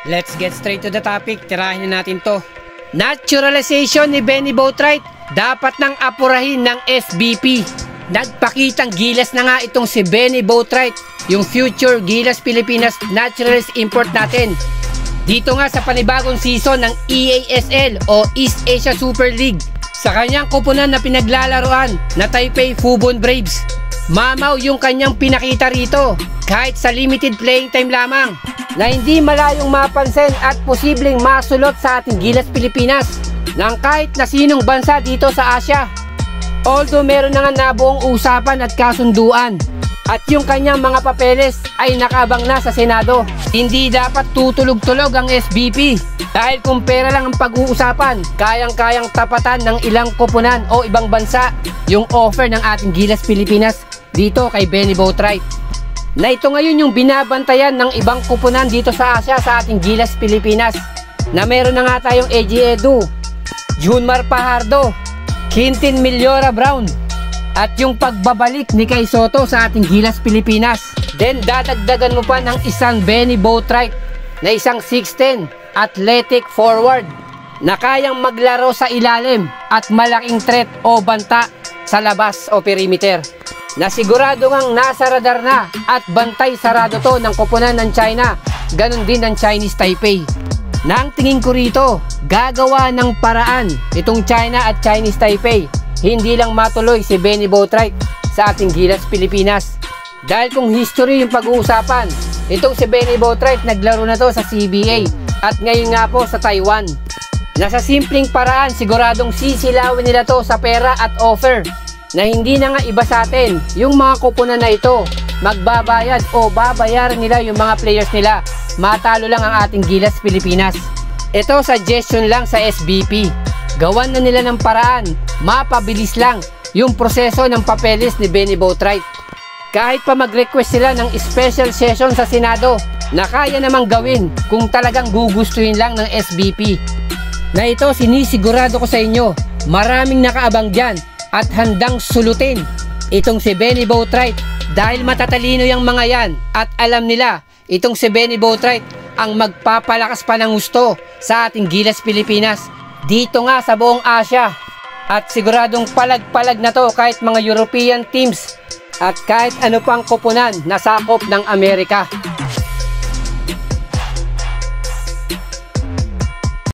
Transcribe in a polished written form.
Let's get straight to the topic. Tirahin na natin to. Naturalization ni Benny Boatwright dapat nang apurahin ng SBP. Nagpakitang gilas na nga itong si Benny Boatwright, yung future Gilas Pilipinas naturalist import natin. Dito nga sa panibagong season ng EASL o East Asia Super League sa kanyang koponan na pinaglalaroan na Taipei Fubon Braves. Mamaw yung kanyang pinakita rito kahit sa limited playing time lamang na hindi malayong mapansin at posibleng masulot sa ating Gilas Pilipinas ng kahit na sinong bansa dito sa Asia. Although meron na nga nabuong usapan at kasunduan at yung kanyang mga papeles ay nakabang na sa Senado. Hindi dapat tutulog-tulog ang SBP dahil kung pera lang ang pag-uusapan, kayang-kayang tapatan ng ilang koponan o ibang bansa yung offer ng ating Gilas Pilipinas dito kay Benny Boatwright. Na ito ngayon yung binabantayan ng ibang koponan dito sa Asia sa ating Gilas Pilipinas. Na meron na nga tayong AG Edu, Junmar Pajardo, Quintin Millora Brown, at yung pagbabalik ni Kai Soto sa ating Gilas Pilipinas. Then dadagdagan mo pa ng isang Benny Boatwright na isang 6'10" athletic forward na kayang maglaro sa ilalim at malaking threat o banta sa labas o perimeter. Na sigurado ngang nasa radar na at bantay sarado to ng koponan ng China, ganun din ng Chinese Taipei. Nang tingin ko rito, gagawa ng paraan itong China at Chinese Taipei, hindi lang matuloy si Benny Boatwright sa ating Gilas Pilipinas. Dahil kung history yung pag-uusapan, itong si Benny Boatwright naglaro na to sa CBA at ngayon nga po sa Taiwan. Nasa simpleng paraan, siguradong sisilawin nila to sa pera at offer na hindi na nga iba sa atin yung mga koponan na ito magbabayad o babayaran nila yung mga players nila. Matalo lang ang ating Gilas Pilipinas. Ito suggestion lang sa SBP. Gawan na nila ng paraan, mapabilis lang yung proseso ng papeles ni Benny Boatwright. Kahit pa mag-request sila ng special session sa Senado na kaya namang gawin kung talagang gugustuhin lang ng SBP. Na ito sinisigurado ko sa inyo, maraming nakaabang dyan at handang sulutin itong si Benny Boatwright dahil matatalino yung mga yan at alam nila itong si Benny Boatwright ang magpapalakas pa ng gusto sa ating Gilas Pilipinas dito nga sa buong Asia. At siguradong palag-palag na to kahit mga European teams at kahit ano pang koponan na sakop ng Amerika.